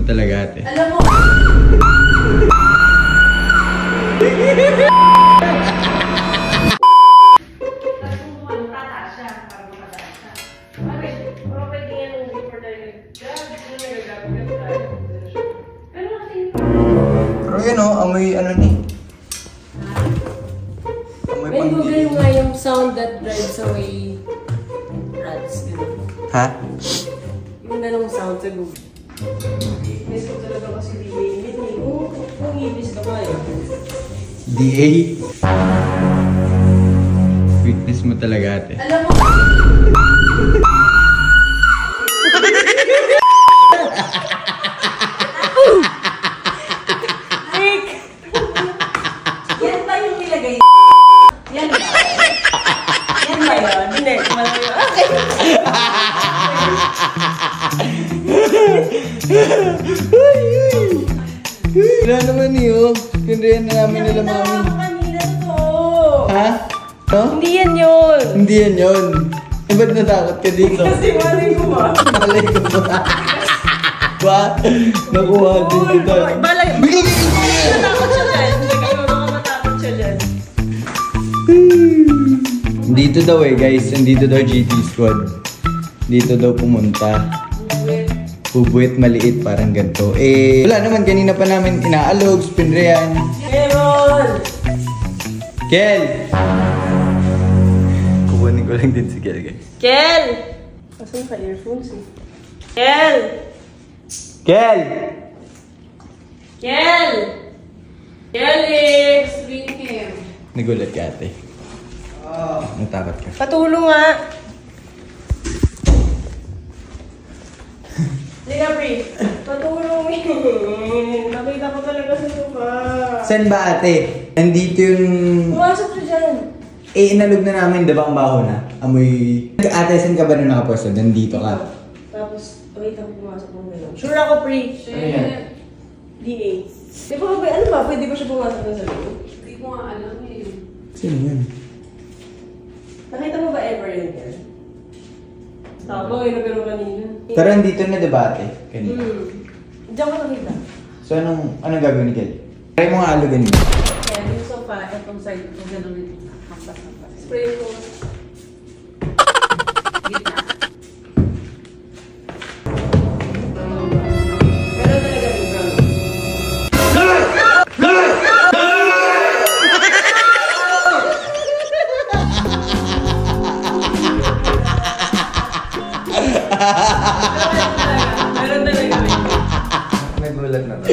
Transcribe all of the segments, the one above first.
talaga, ate. Alam mo. Pero yun o, amoy ano ni? Amoy May Google nga yung sound that drives away rats. Ha? Yung ganong sound sa Google. Miss ko talaga kasi di kung ibis ka ba yun? DA? Weakness mo talaga, ate. Alam mo. Rick! Yan ba yung nilagay? Yan ba? Yan ba yun? Hindi. Wala naman niyo. Pinriyan na namin nila mami. Nakita mo kanina to. Ha? No? Hindi yan yun. Hindi yan yun. Eh, ba't natakot ka dito? Kasi malay ko ba? Malay ko ba? Ba? Nakuha din kita. Malay ko. Natakot siya dyan. Hindi kayo matakot siya dyan. Dito daw eh guys. Nandito daw GT Squad. Dito daw pumunta. Bubuit maliit parang ganito. Eh, wala naman. Kanina pa namin inaalog. Pinriyan. Meron! Kel! Kukunin ko lang din si Kel guys. Kel! Asan ka earphones eh? Kel! Kel! Kel! Kelix! Bring him. Nagulat ka ate. Natakot ka. Patulong nga. Liga, Bri. Patulong eh. Nakita ko talaga sa sofa. Saan ba ate? Nandito yung... Pumasok siya dyan. Eh, inalog na namin, diba ang baho na? Amoy... Ate, saan ka ba nung nakapwesto? Nandito ka. Tapos, wait ako pumasok ng gano'n. Sure ako, Bri. Ano yan? DA. Di ba ba, ano ba? Pwede ba siya pumasok ng sa loob? Hindi ko nga alam eh. Saan yan? Nakita mo ba ever yun yan? Tama, yun ang gano'n kanina. Pero nandito na diba ate? Kanina. Diyan ko nakita. So, anong gagawin ni Kel? Try mo nga alugan mo. Kaya yung sofa, itong side ko gano'n ito. Hampas-hampas. Spray ko. Gitna. Pero talaga yung brown. Meron talaga. Nagulat na to.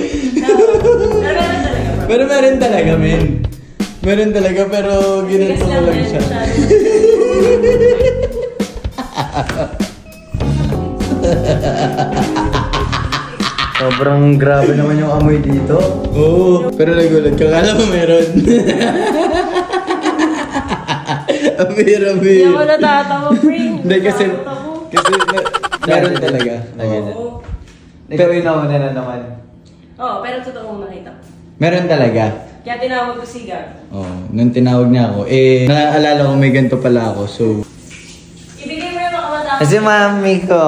Meron talaga. Pero meron talaga, men. Meron talaga, pero ginanto ko lang siya. Sobrang grabe naman yung amoy dito. Oo, pero nagulat ka. Kala mo meron. Amir. Hindi ako natatawa, Pring. Hindi kasi meron talaga. Oo. Pero inauna na naman. Oo, pero totoo nakita ko. Meron talaga. Kaya tinawag ko si Gab. Oh, nung tinawag niya ako, eh, naalala ko may ganito pala ako, so... Ibigay mo yung mga kamatakas. Kasi mami ko.